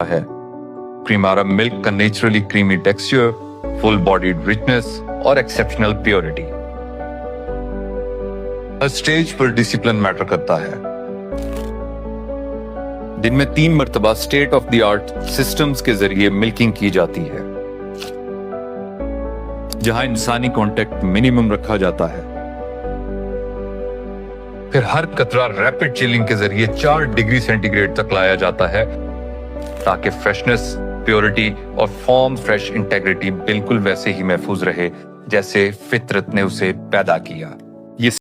है। क्रीमारा मिल्क का naturally creamy texture, full bodied richness और एक्सेप्शनल प्योरिटी। हर स्टेज पर डिसिप्लिन मैटर करता है। दिन में 3 मर्तबा state of the art systems के जरिए मिल्किंग की जाती है, जहां इंसानी कांटेक्ट मिनिमम रखा जाता है। फिर हर कतरा रैपिड चिलिंग के जरिए 4 डिग्री सेंटीग्रेड तक लाया जाता है, ताकि फ्रेशनेस, प्योरिटी और फॉर्म फ्रेश इंटेग्रिटी बिल्कुल वैसे ही महफूज रहे जैसे फितरत ने उसे पैदा किया।